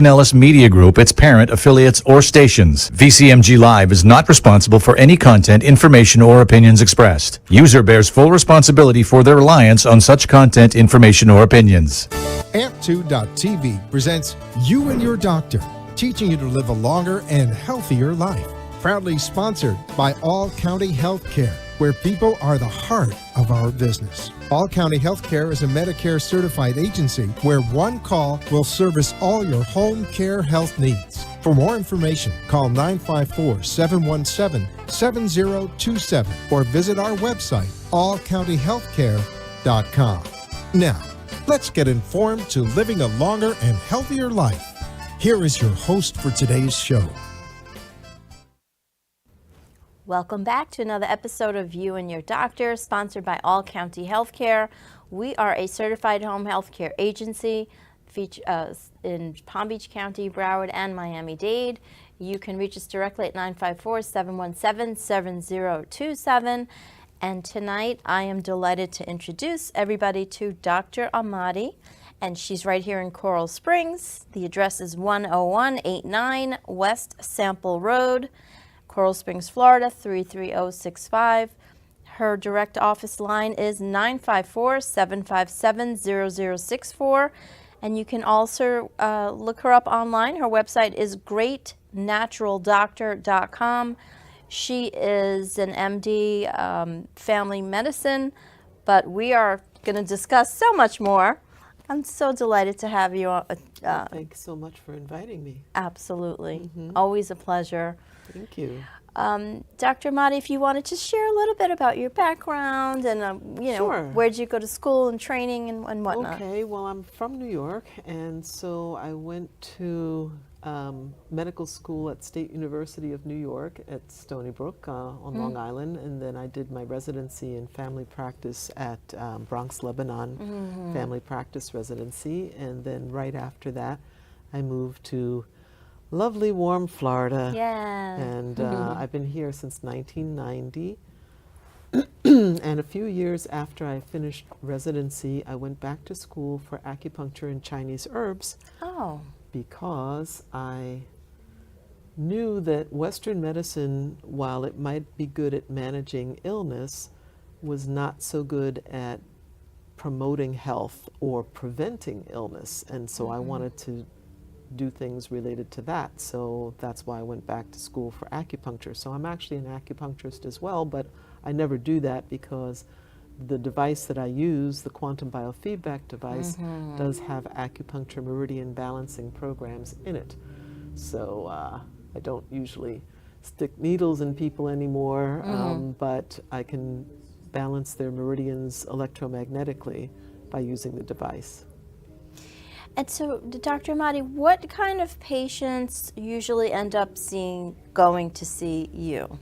Nellis Media Group, its parent, affiliates, or stations. VCMG Live is not responsible for any content, information, or opinions expressed. User bears full responsibility for their reliance on such content, information, or opinions. Amp2.tv presents You and Your Doctor, teaching you to live a longer and healthier life. Proudly sponsored by All County Healthcare, where people are the heart of our business. All County Healthcare is a Medicare certified agency where one call will service all your home care health needs. For more information, call 954-717-7027 or visit our website, allcountyhealthcare.com. Now, let's get informed to living a longer and healthier life. Here is your host for today's show. Welcome back to another episode of You and Your Doctor, sponsored by All County Healthcare. We are a certified home healthcare agency in Palm Beach County, Broward, and Miami-Dade. You can reach us directly at 954-717-7027. And tonight, I am delighted to introduce everybody to Dr. Amadi, and she's right here in Coral Springs. The address is 10189 West Sample Road, Coral Springs, Florida, 33065. Her direct office line is 954-757-0064. And you can also look her up online. Her website is greatnaturaldoctor.com. She is an MD, family medicine, but we are going to discuss so much more. I'm so delighted to have you. Thanks so much for inviting me. Absolutely. Always a pleasure. Thank you. Dr. Amadi, if you wanted to share a little bit about your background and, Sure. Where'd you go to school and training and whatnot? Okay, well, I'm from New York, and so I went to medical school at State University of New York at Stony Brook on Long Island, and then I did my residency in family practice at Bronx, Lebanon, family practice residency, and then right after that, I moved to lovely, warm Florida. Yeah. And I've been here since 1990. And a few years after I finished residency, I went back to school for acupuncture and Chinese herbs. Oh. Because I knew that Western medicine, while it might be good at managing illness, was not so good at promoting health or preventing illness. And so I wanted to do things related to that. So that's why I went back to school for acupuncture. So I'm actually an acupuncturist as well, but I never do that because the device that I use, the quantum biofeedback device, does have acupuncture meridian balancing programs in it. So I don't usually stick needles in people anymore, but I can balance their meridians electromagnetically by using the device. And so, Dr. Amadi, what kind of patients usually end up going to see you?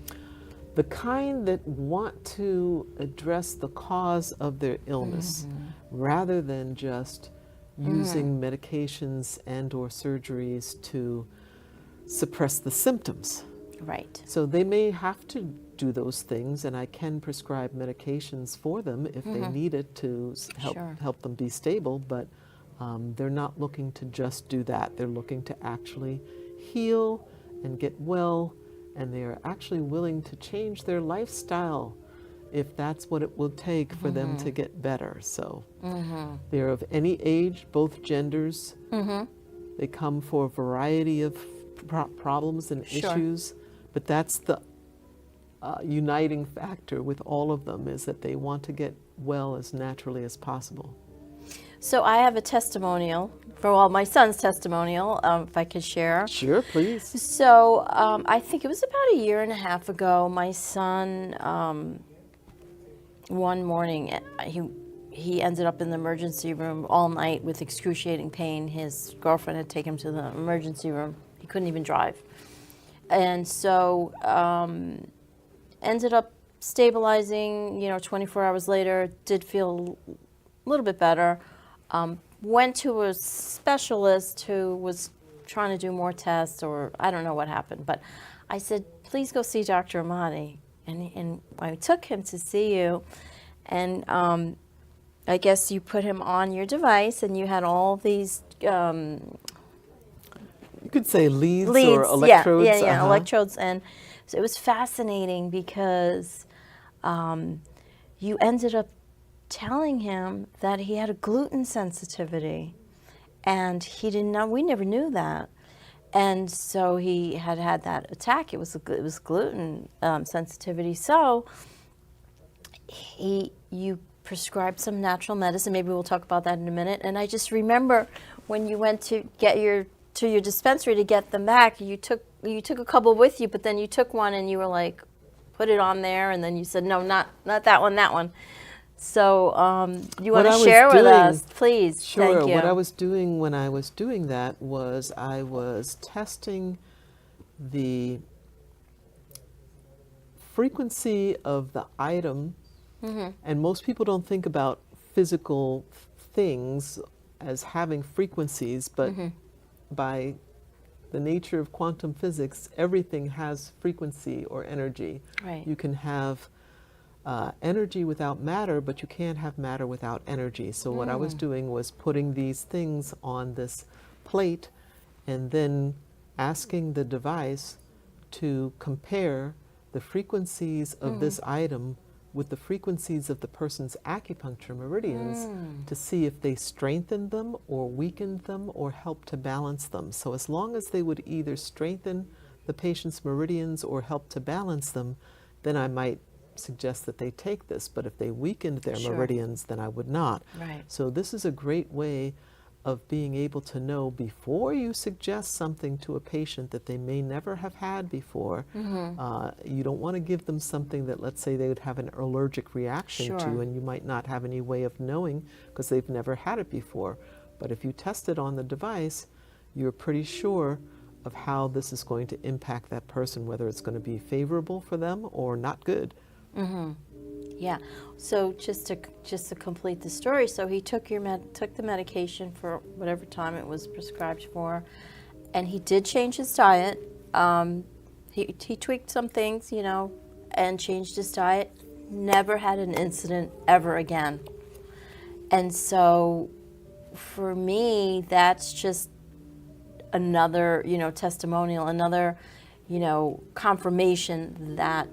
The kind that want to address the cause of their illness rather than just using medications and or surgeries to suppress the symptoms. Right. So they may have to do those things, and I can prescribe medications for them if they need it to help them be stable, but they're not looking to just do that. They're looking to actually heal and get well, and they're actually willing to change their lifestyle if that's what it will take for them to get better. So they're of any age, both genders. They come for a variety of problems and issues, but that's the uniting factor with all of them, is that they want to get well as naturally as possible. So I have a testimonial, my son's testimonial, if I could share. Sure, please. So I think it was about a year and a half ago, my son, one morning, he ended up in the emergency room all night with excruciating pain. His girlfriend had taken him to the emergency room. He couldn't even drive. And so ended up stabilizing, 24 hours later, did feel a little bit better. Went to a specialist who was trying to do more tests, or I don't know what happened, but I said, please go see Dr. Amadi. And I took him to see you, and I guess you put him on your device and you had all these could say leads, or leads, electrodes. yeah, electrodes. And so it was fascinating because you ended up telling him that he had a gluten sensitivity, and he didn't know. We never knew that, and so he had that attack. It was gluten sensitivity. So you prescribed some natural medicine. Maybe we'll talk about that in a minute. And I just remember when you went to get your dispensary to get them back, you took a couple with you, but then you took one and you were like, put it on there, and then you said, no, not that one, that one. So you want to share with us, please? Sure. Thank you. What I was doing when I was doing that was I was testing the frequency of the item, and most people don't think about physical things as having frequencies, but by the nature of quantum physics, everything has frequency or energy. Right. You can have energy without matter, but you can't have matter without energy. So what I was doing was putting these things on this plate and then asking the device to compare the frequencies of this item with the frequencies of the person's acupuncture meridians to see if they strengthened them or weakened them or helped to balance them. So as long as they would either strengthen the patient's meridians or help to balance them, then I might suggest that they take this. But if they weakened their meridians, then I would not. Right. So this is a great way of being able to know before you suggest something to a patient that they may never have had before. You don't want to give them something that, let's say, they would have an allergic reaction to, and you might not have any way of knowing because they've never had it before. But if you test it on the device, you're pretty sure of how this is going to impact that person, whether it's going to be favorable for them or not good. Yeah. So just to complete the story, so he took the medication for whatever time it was prescribed for, and he did change his diet. He tweaked some things, and changed his diet. Never had an incident ever again. And so, for me, that's just another, testimonial, another, confirmation that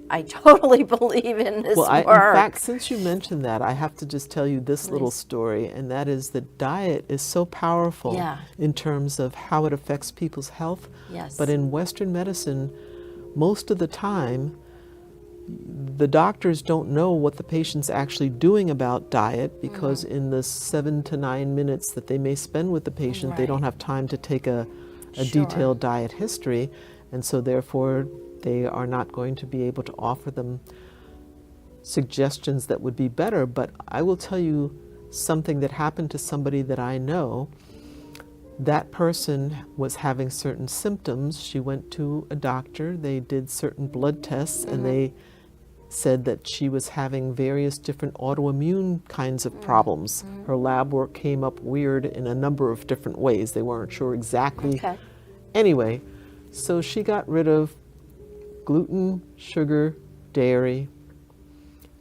I totally believe in this work. In fact, since you mentioned that, I have to just tell you this little story, and that is that diet is so powerful in terms of how it affects people's health. Yes. But in Western medicine, most of the time, the doctors don't know what the patient's actually doing about diet because in the 7 to 9 minutes that they may spend with the patient, they don't have time to take a detailed diet history, and so therefore they are not going to be able to offer them suggestions that would be better. But I will tell you something that happened to somebody that I know. That person was having certain symptoms. She went to a doctor. They did certain blood tests, and they said that she was having various different autoimmune kinds of problems. Her lab work came up weird in a number of different ways. They weren't sure exactly. Anyway, so she got rid of gluten, sugar, dairy,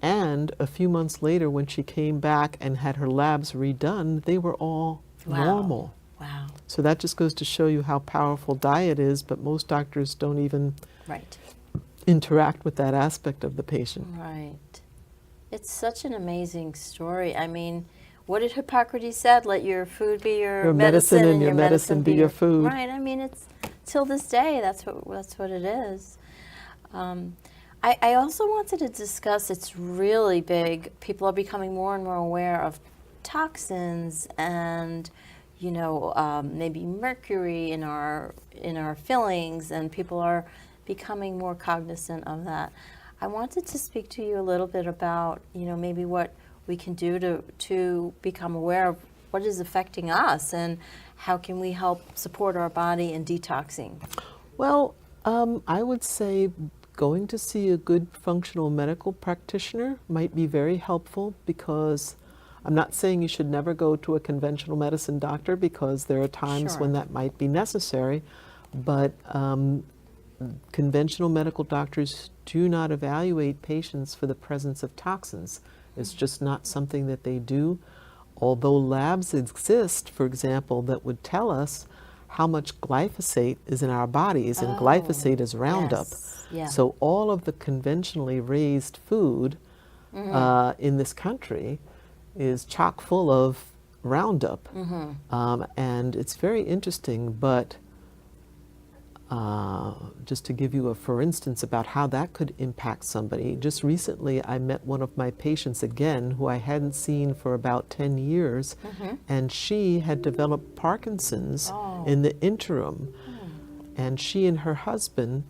and a few months later when she came back and had her labs redone, they were all normal. Wow. So that just goes to show you how powerful diet is, but most doctors don't even interact with that aspect of the patient. Right. It's such an amazing story. I mean, what did Hippocrates said? Let your food be your medicine, and your medicine be your food. Right. I mean, it's till this day. That's what it is. I also wanted to discuss. It's really big. People are becoming more and more aware of toxins and, maybe mercury in our fillings, and people are becoming more cognizant of that. I wanted to speak to you a little bit about, maybe what we can do to become aware of what is affecting us and how can we help support our body in detoxing. Well, I would say going to see a good functional medical practitioner might be very helpful, because I'm not saying you should never go to a conventional medicine doctor, because there are times when that might be necessary, but conventional medical doctors do not evaluate patients for the presence of toxins. It's just not something that they do. Although labs exist, for example, that would tell us how much glyphosate is in our bodies, and glyphosate is Roundup. Yes. Yeah. So all of the conventionally raised food in this country is chock full of Roundup. And it's very interesting, but just to give you a for instance about how that could impact somebody, just recently I met one of my patients again who I hadn't seen for about 10 years, and she had developed Parkinson's in the interim. And she and her husband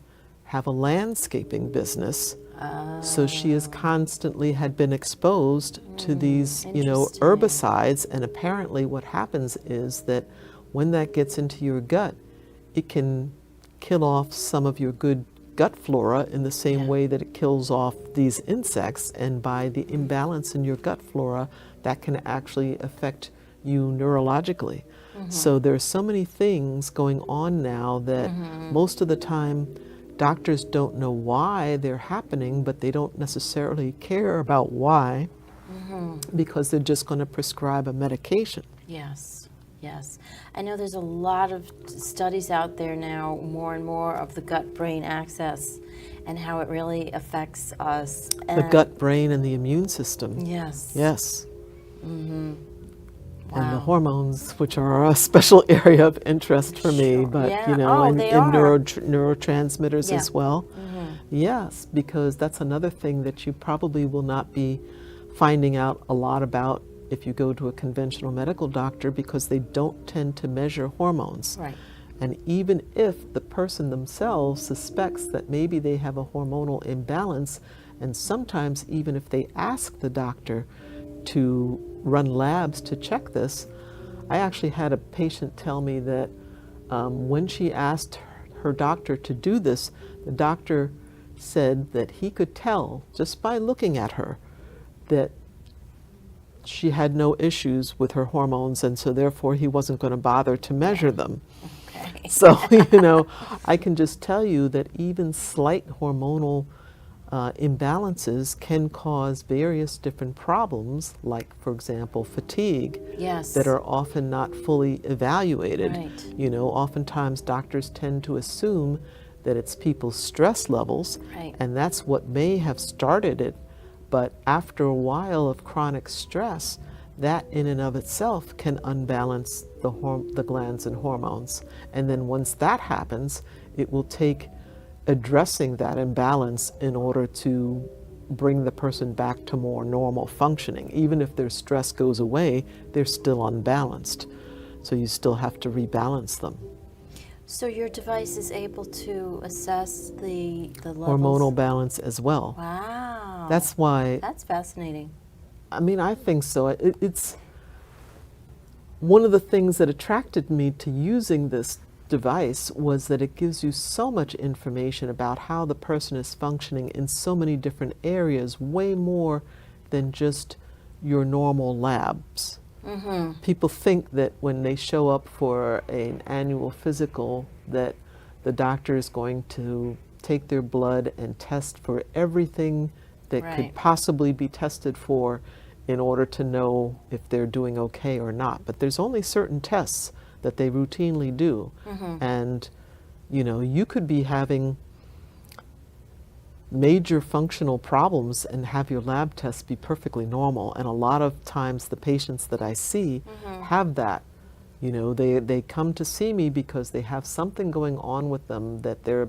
have a landscaping business. So she is constantly had been exposed to these, herbicides, and apparently what happens is that when that gets into your gut, it can kill off some of your good gut flora in the same way that it kills off these insects, and by the imbalance in your gut flora, that can actually affect you neurologically. So there's so many things going on now that most of the time doctors don't know why they're happening, but they don't necessarily care about why because they're just going to prescribe a medication. Yes, yes. I know there's a lot of studies out there now, more and more, of the gut-brain axis and how it really affects us. The gut, brain, and the immune system. Yes. Yes. Wow. And the hormones, which are a special area of interest for me, but Yeah. and they are. neurotransmitters Yeah. as well. Yes, because that's another thing that you probably will not be finding out a lot about if you go to a conventional medical doctor, because they don't tend to measure hormones. Right. And even if the person themselves suspects that maybe they have a hormonal imbalance, and sometimes even if they ask the doctor to run labs to check this, I actually had a patient tell me that when she asked her doctor to do this, the doctor said that he could tell just by looking at her that she had no issues with her hormones, and so therefore he wasn't going to bother to measure them. Okay. So, I can just tell you that even slight hormonal imbalances can cause various different problems, like, for example, fatigue, Yes. that are often not fully evaluated. Right. Oftentimes doctors tend to assume that it's people's stress levels, Right. and that's what may have started it. But after a while of chronic stress, that in and of itself can unbalance the glands and hormones. And then once that happens, it will take addressing that imbalance in order to bring the person back to more normal functioning. Even if their stress goes away, they're still unbalanced. So you still have to rebalance them. So your device is able to assess the levels? Hormonal balance as well. Wow. That's why, That's fascinating. I think so. It's one of the things that attracted me to using this device was that it gives you so much information about how the person is functioning in so many different areas, way more than just your normal labs. People think that when they show up for an annual physical that the doctor is going to take their blood and test for everything that Right. could possibly be tested for in order to know if they're doing okay or not. But there's only certain tests that they routinely do. And, you could be having major functional problems and have your lab tests be perfectly normal. And a lot of times the patients that I see have that. They come to see me because they have something going on with them that they're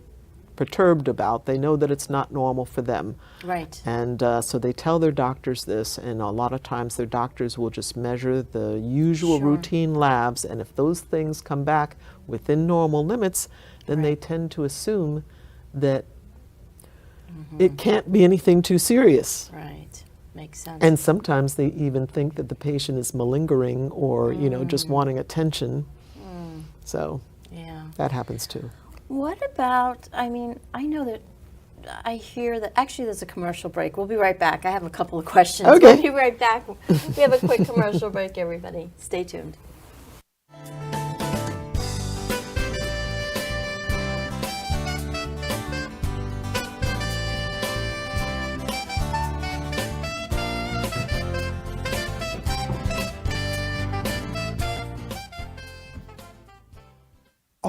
perturbed about. They know that it's not normal for them. Right. And so they tell their doctors this, and a lot of times their doctors will just measure the usual Sure. routine labs, and if those things come back within normal limits, then they tend to assume that it can't be anything too serious. Right. Makes sense. And sometimes they even think that the patient is malingering or, just wanting attention. So yeah. that happens too. What about, I know that I hear that, actually there's a commercial break. We'll be right back. I have a couple of questions. Okay. We'll be right back. We have a quick commercial break, everybody. Stay tuned.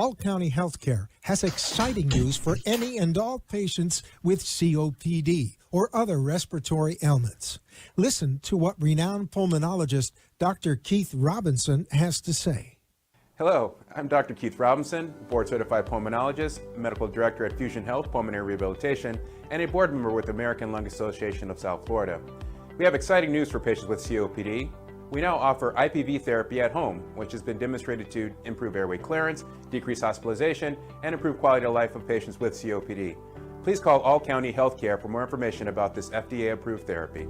All County Healthcare has exciting news for any and all patients with COPD or other respiratory ailments. Listen to what renowned pulmonologist Dr. Keith Robinson has to say. Hello, I'm Dr. Keith Robinson, board-certified pulmonologist, medical director at Fusion Health Pulmonary Rehabilitation, and a board member with the American Lung Association of South Florida. We have exciting news for patients with COPD. We now offer IPV therapy at home, which has been demonstrated to improve airway clearance, decrease hospitalization, and improve quality of life of patients with COPD. Please call All County Healthcare for more information about this FDA-approved therapy.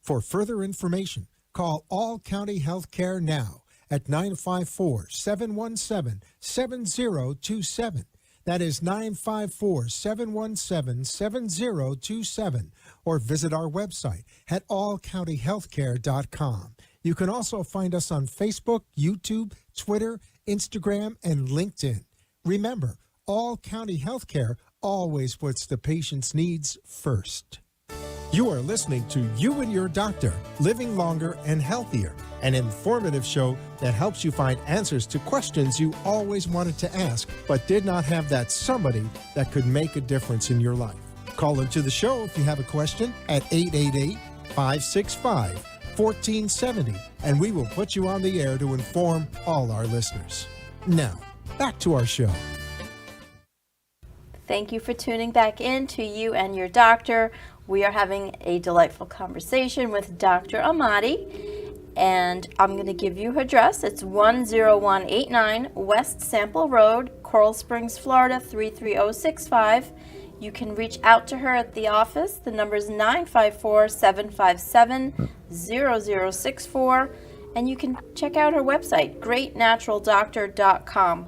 For further information, call All County Healthcare now at 954-717-7027. That is 954-717-7027. Or visit our website at allcountyhealthcare.com. You can also find us on Facebook, YouTube, Twitter, Instagram, and LinkedIn. Remember, All County Healthcare always puts the patient's needs first. You are listening to You and Your Doctor, Living Longer and Healthier, an informative show that helps you find answers to questions you always wanted to ask, but did not have that somebody that could make a difference in your life. Call into the show if you have a question at 888-565-1470, and we will put you on the air to inform all our listeners. Now, back to our show. Thank you for tuning back in to You and Your Doctor. We are having a delightful conversation with Dr. Amadi, and I'm going to give you her address. It's 10189 West Sample Road, Coral Springs, Florida 33065. You can reach out to her at the office. The number is 954-757-0064, and you can check out her website, greatnaturaldoctor.com.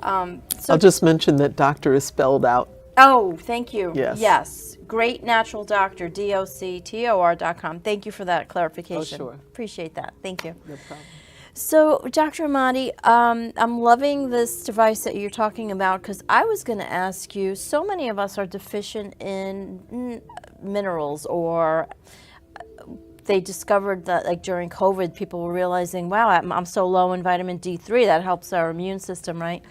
I'll just mention that doctor is spelled out. Oh, thank you. Yes. Yes. Great Natural Doctor, DOCTOR.com. Thank you for that clarification. Oh, sure. Appreciate that. Thank you. No problem. So, Dr. Amadi, I'm loving this device that you're talking about, because I was going to ask you, so many of us are deficient in minerals, or they discovered that, like during COVID, people were realizing, wow, I'm so low in vitamin D3, that helps our immune system, right?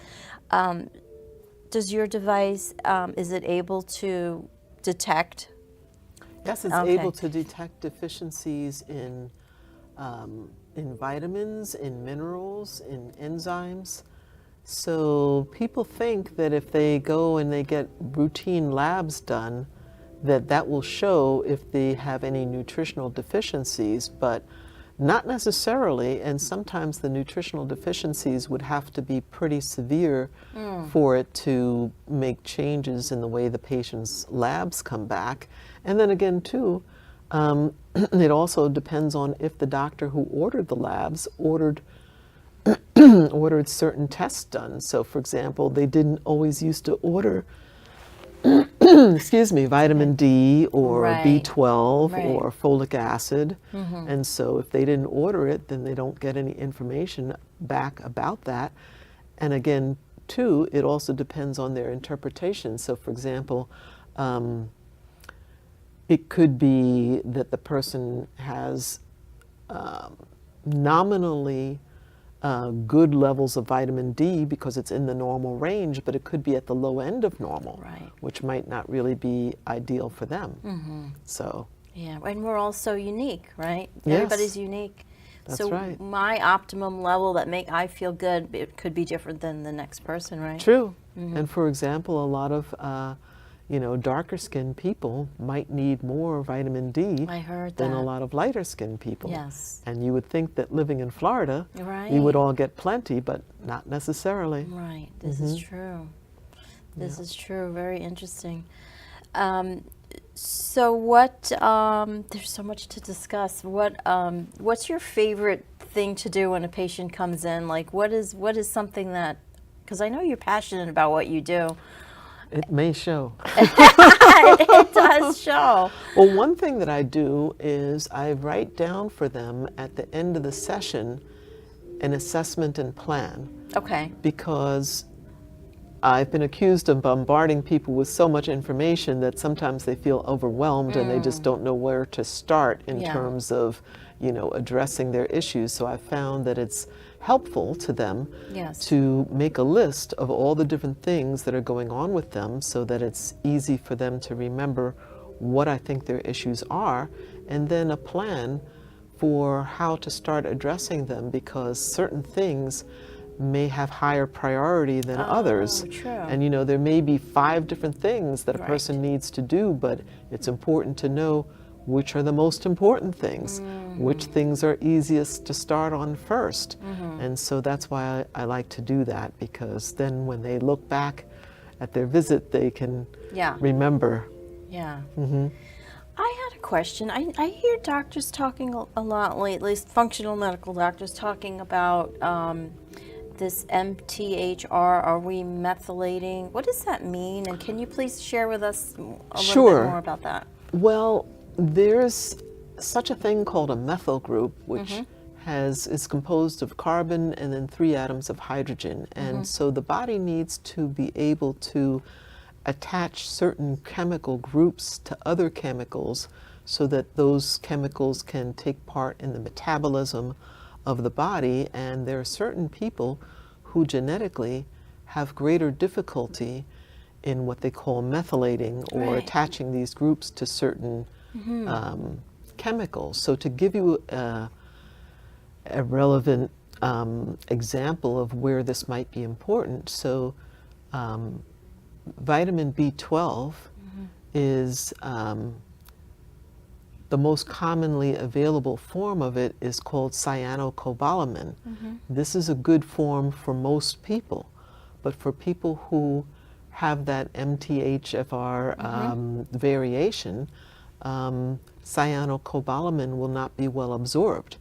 Does your device, is it able to detect? Yes, it's Okay. able to detect deficiencies in vitamins, in minerals, in enzymes. So people think that if they go and they get routine labs done, that will show if they have any nutritional deficiencies, but not necessarily, and sometimes the nutritional deficiencies would have to be pretty severe for it to make changes in the way the patient's labs come back. And then again, too, it also depends on if the doctor who ordered the labs ordered certain tests done. So, for example, they didn't always used to order excuse me, vitamin D or Right. B12 Right. or folic acid. And so if they didn't order it, then they don't get any information back about that. And again, too, it also depends on their interpretation. So for example, it could be that the person has nominally good levels of vitamin D because it's in the normal range, but it could be at the low end of normal, Right. which might not really be ideal for them. So, Yeah, and we're all so unique, right? Yes. Everybody's unique. That's so right. my optimum level that make I feel good, it could be different than the next person, right? true. And for example, a lot of darker skinned people might need more vitamin D I heard than that. a lot of lighter skinned people. Yes. And you would think that living in Florida, Right. we would all get plenty, but not necessarily. Right. This is true. This is true. Very interesting. So what? There's so much to discuss. What's your favorite thing to do when a patient comes in? Like, what is something that? Because I know you're passionate about what you do. It may show. It does show. Well, one thing that I do is I write down for them at the end of the session an assessment and plan, Okay. because I've been accused of bombarding people with so much information that sometimes they feel overwhelmed and they just don't know where to start in Yeah. terms of, addressing their issues. So I found that it's helpful to them Yes. to make a list of all the different things that are going on with them so that it's easy for them to remember what I think their issues are, and then a plan for how to start addressing them, because certain things may have higher priority than others. True. And there may be 5 different things that a Right. person needs to do, but it's important to know which are the most important things, which things are easiest to start on first. And so that's why I like to do that, because then when they look back at their visit, they can Yeah. remember. Yeah. I had a question. I hear doctors talking a lot lately, functional medical doctors talking about this MTHR. Are we methylating? What does that mean? And can you please share with us a little Sure. bit more about that? Well, there's such a thing called a methyl group, which is composed of carbon and then 3 atoms of hydrogen. And so the body needs to be able to attach certain chemical groups to other chemicals so that those chemicals can take part in the metabolism of the body. And there are certain people who genetically have greater difficulty in what they call methylating, or Right. attaching these groups to certain chemicals. So to give you a relevant example of where this might be important, so vitamin B12 is the most commonly available form of it is called cyanocobalamin. This is a good form for most people, but for people who have that MTHFR variation, cyanocobalamin will not be well absorbed.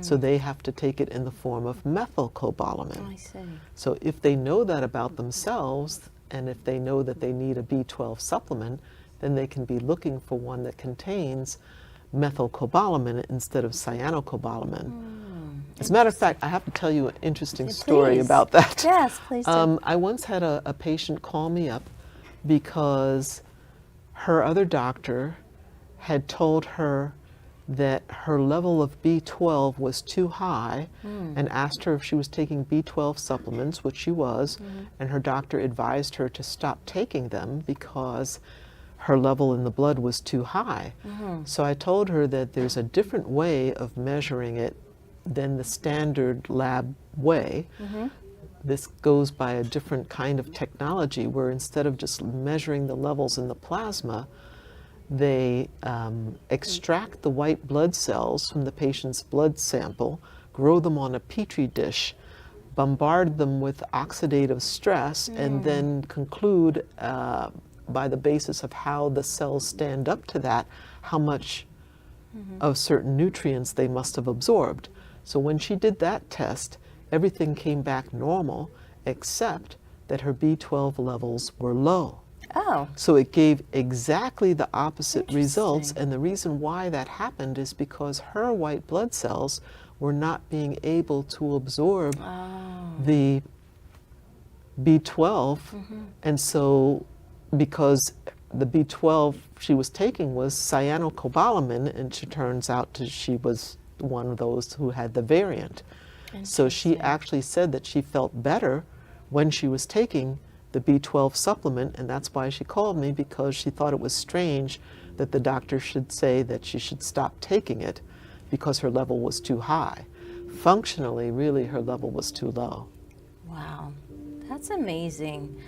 So they have to take it in the form of methylcobalamin. I see. So if they know that about themselves, and if they know that they need a B12 supplement, then they can be looking for one that contains methylcobalamin instead of cyanocobalamin. As a matter of fact, I have to tell you an interesting story please. about that. Yes, please do. I once had a patient call me up because her other doctor had told her that her level of B12 was too high, and asked her if she was taking B12 supplements, which she was, and her doctor advised her to stop taking them because her level in the blood was too high. So I told her that there's a different way of measuring it than the standard lab way. This goes by a different kind of technology, where instead of just measuring the levels in the plasma, they extract the white blood cells from the patient's blood sample, grow them on a petri dish, bombard them with oxidative stress, and then conclude by the basis of how the cells stand up to that, how much of certain nutrients they must have absorbed. So when she did that test, everything came back normal, except that her B12 levels were low. Oh, So it gave exactly the opposite results, and the reason why that happened is because her white blood cells were not being able to absorb the B12, and so because the B12 she was taking was cyanocobalamin, and it turns out she was one of those who had the variant. So she actually said that she felt better when she was taking the B12 supplement, and that's why she called me, because she thought it was strange that the doctor should say that she should stop taking it because her level was too high. Functionally, really, her level was too low. wow. That's amazing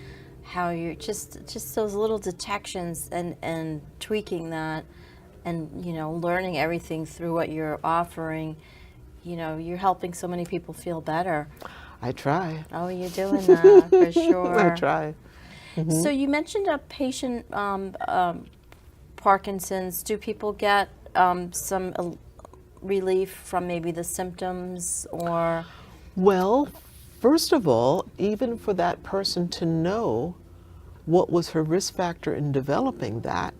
how you're just those little detections and tweaking that, and learning everything through what you're offering. You're helping so many people feel better. I try. Oh, you're doing that for sure. I try. So you mentioned a patient, Parkinson's. Do people get some relief from maybe the symptoms, or? Well, first of all, even for that person to know what was her risk factor in developing that,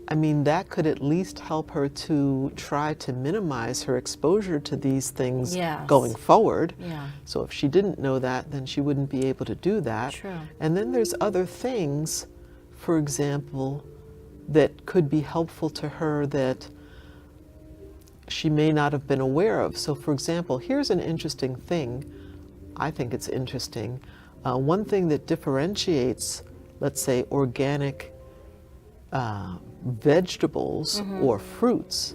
I mean, that could at least help her to try to minimize her exposure to these things Yes. going forward. Yeah. So if she didn't know that, then she wouldn't be able to do that. True. And then there's other things, for example, that could be helpful to her that she may not have been aware of. So for example, here's an interesting thing. I think it's interesting. One thing that differentiates, let's say, organic vegetables or fruits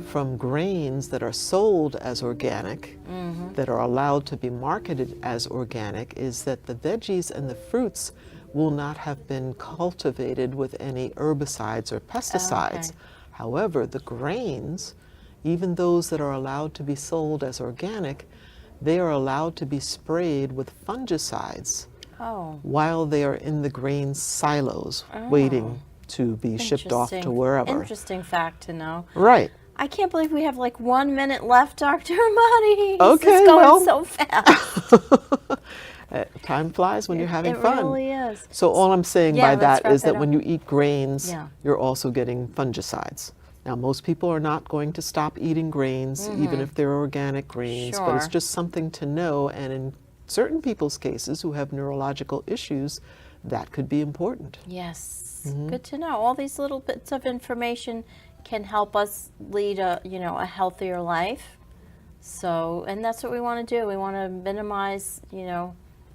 from grains that are sold as organic, that are allowed to be marketed as organic, is that the veggies and the fruits will not have been cultivated with any herbicides or pesticides. Okay. However, the grains, even those that are allowed to be sold as organic, they are allowed to be sprayed with fungicides Oh, while they are in the grain silos waiting to be shipped off to wherever. Interesting fact to know. Right. I can't believe we have like 1 minute left, Dr. Amadi. Okay, It's going well. so fast. Time flies when you're having It fun. really is. So all I'm saying Yeah, by let's that wrap is that it when up. you eat grains, Yeah. you're also getting fungicides. Now, most people are not going to stop eating grains, even if they're organic grains, but it's Sure. just something to know. And in certain people's cases who have neurological issues, that could be important. Yes, good to know. All these little bits of information can help us lead a, a healthier life. So, and that's what we want to do. We want to minimize,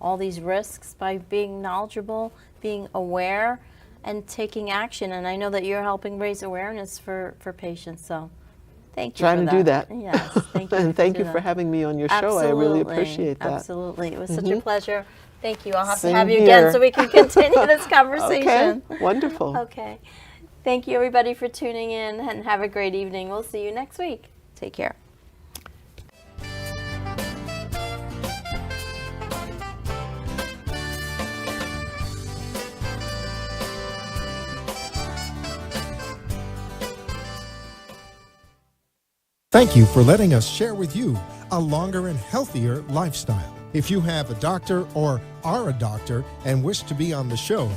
all these risks by being knowledgeable, being aware, and taking action. And I know that you're helping raise awareness for patients. So, thank you. Trying for to do that. Yes, thank you. And thank you do for that. having me on your show. I really Absolutely, appreciate that. Absolutely. It was such a pleasure. Thank you. I'll have Same to have you here. again so we can continue this Okay, conversation. wonderful. Okay. Thank you, everybody, for tuning in, and have a great evening. We'll see you next week. Take care. Thank you for letting us share with you a longer and healthier lifestyle. If you have a doctor or are a doctor and wish to be on the show,